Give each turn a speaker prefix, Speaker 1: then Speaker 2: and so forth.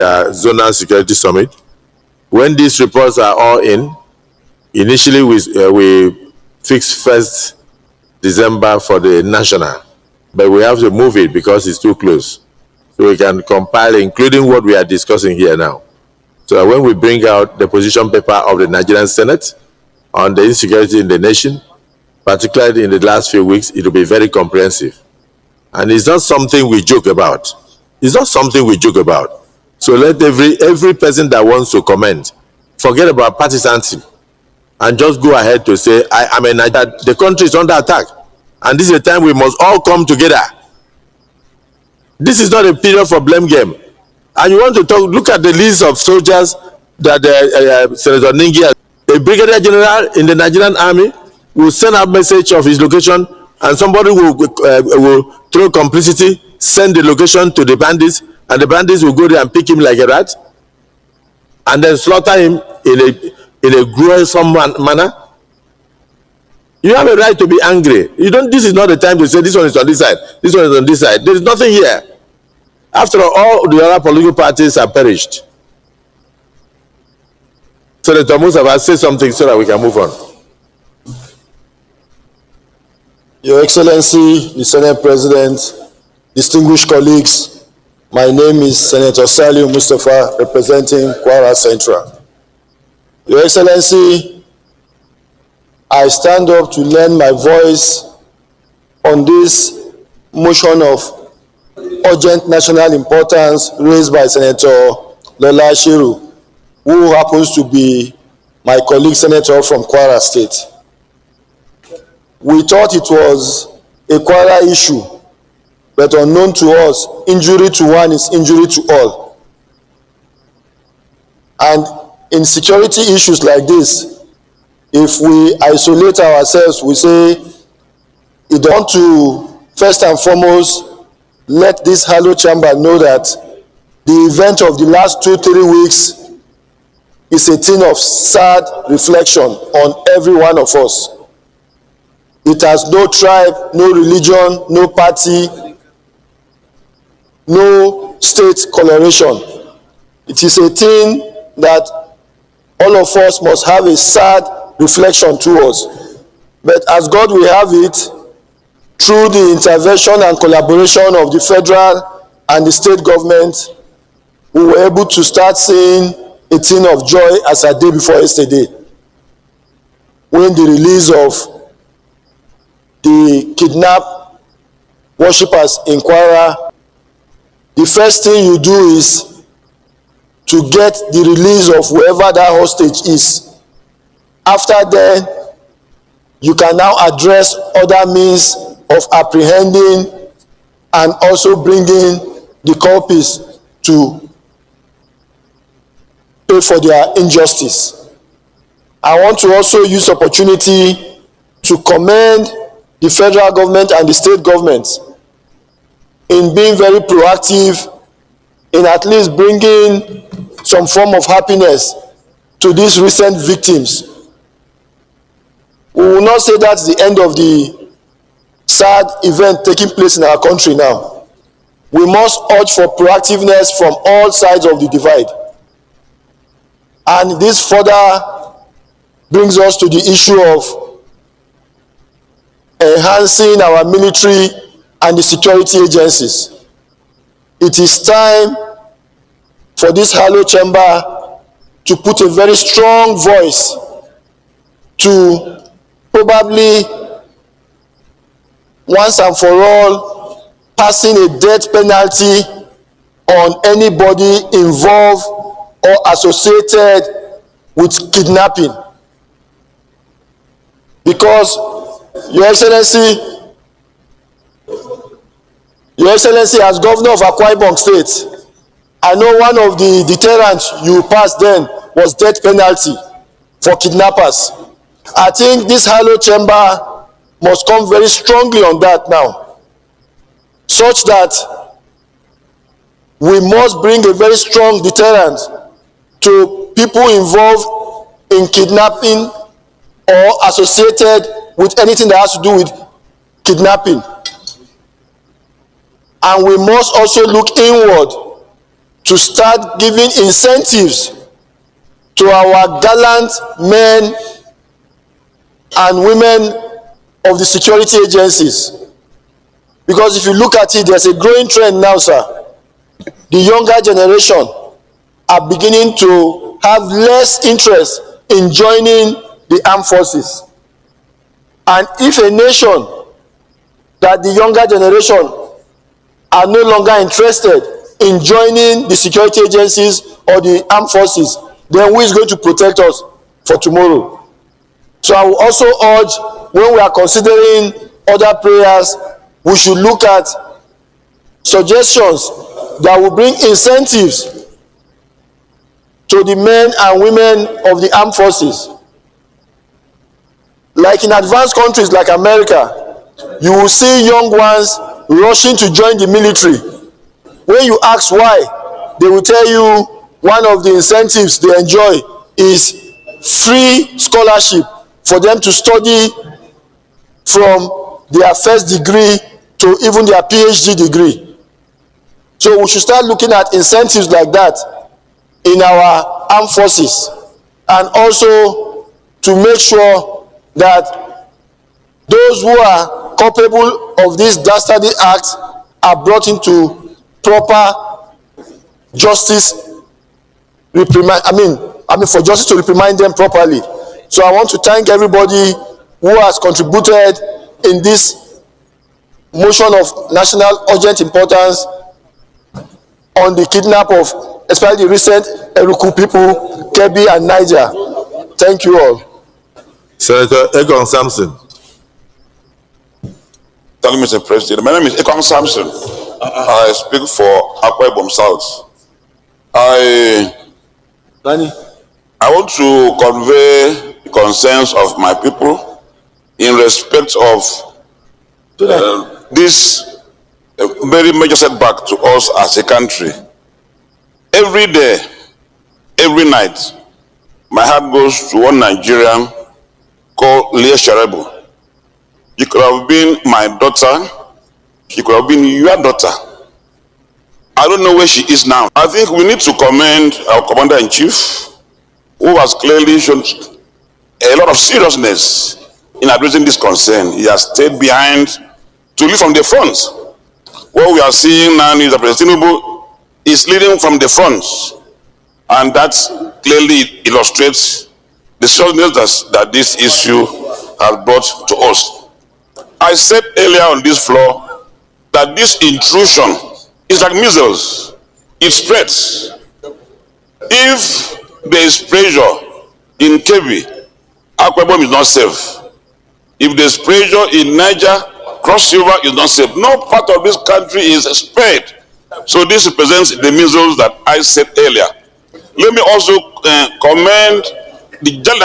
Speaker 1: Zonal Security Summit. When these reports are all in, initially we fixed 1st December for the national, but we have to move it because it's too close. So we can compile, including what we are discussing here now. So when we bring out the position paper of the Nigerian Senate on the insecurity in the nation, particularly in the last few weeks, it will be very comprehensive. And it's not something we joke about. It's not something we joke about. So let every person that wants to comment forget about partisanship and just go ahead to say, I am a Nigerian. The country is under attack. And this is a time we must all come together. This is not a period for blame game. And you want to talk, look at the list of soldiers that Senator Ningi, a brigadier general in the Nigerian army, will send a message of his location, and somebody will throw complicity, send the location to the bandits, and the bandits will go there and pick him like a rat, and then slaughter him in a gruesome manner. You have a right to be angry. You don't. This is not the time to say this one is on this side, this one is on this side. There is nothing here. After all the other political parties are perished. Senator Mustapha, say something so that we can move on.
Speaker 2: Your Excellency, the Senate President, distinguished colleagues, my name is Senator Saliu Mustapha, representing Kwara Central. Your Excellency, I stand up to lend my voice on this motion of urgent national importance raised by Senator Lola Shiru, who happens to be my colleague senator from Kwara State. We thought it was a Kwara issue, but unknown to us, injury to one is injury to all. And in security issues like this, if we isolate ourselves, we say, we want to first and foremost let this hallowed chamber know that the event of the last 2-3 weeks is a thing of sad reflection on every one of us. It has no tribe, no religion, no party, no state coloration. It is a thing that all of us must have a sad reflection towards. But as God will have it, through the intervention and collaboration of the federal and the state government, we were able to start seeing a thing of joy as a day before yesterday, when the release of the kidnapped worshippers in Kwara. The first thing you do is to get the release of whoever that hostage is. After that, you can now address other means of apprehending and also bringing the culprits to pay for their injustice. I want to also use opportunity to commend the federal government and the state governments in being very proactive in at least bringing some form of happiness to these recent victims. We will not say that's the end of the sad event taking place in our country now. We must urge for proactiveness from all sides of the divide. And this further brings us to the issue of enhancing our military and the security agencies. It is time for this hallowed chamber to put a very strong voice to probably once and for all passing a death penalty on anybody involved or associated with kidnapping. Because, Your Excellency, as governor of Akwa Ibom State, I know one of the deterrents you passed then was death penalty for kidnappers. I think this hallowed chamber must come very strongly on that now, such that we must bring a very strong deterrent to people involved in kidnapping or associated with anything that has to do with kidnapping. And we must also look inward to start giving incentives to our gallant men and women of the security agencies. Because if you look at it, there's a growing trend now, sir. The younger generation are beginning to have less interest in joining the armed forces. And if a nation that the younger generation are no longer interested in joining the security agencies or the armed forces, then who is going to protect us for tomorrow? So I will also urge, when we are considering other prayers, we should look at suggestions that will bring incentives to the men and women of the armed forces. Like in advanced countries like America, you will see young ones rushing to join the military. When you ask why, they will tell you one of the incentives they enjoy is free scholarship for them to study from their first degree to even their PhD degree. So we should start looking at incentives like that in our armed forces, and also to make sure that those who are culpable of this dastardly act are brought into proper justice, for justice to reprimand them properly. So I want to thank everybody who has contributed in this motion of national urgent importance on the kidnap of especially the recent Eruku people, Kebbi and Niger. Thank you all.
Speaker 1: Senator Ekong Samson.
Speaker 3: Thank you, Mr. President. My name is Ekong Samson. I speak for Akwa Ibom South. I want to convey the concerns of my people in respect of this very major setback to us as a country. Every day, every night, my heart goes to one Nigerian called Leah Sharebu. She could have been my daughter. She could have been your daughter. I don't know where she is now. I think we need to commend our Commander-in-Chief, who has clearly shown a lot of seriousness in addressing this concern. He has stayed behind to lead from the front. What we are seeing now is that President Tinubu is leading from the front, and that clearly illustrates the seriousness that this issue has brought to us. I said earlier on this floor that this intrusion is like measles. It spreads. If there is pressure in Kebbi, Akwa Ibom is not safe. If there is pressure in Niger, Cross River is not safe. No part of this country is spared. So this represents the measles that I said earlier. Let me also commend the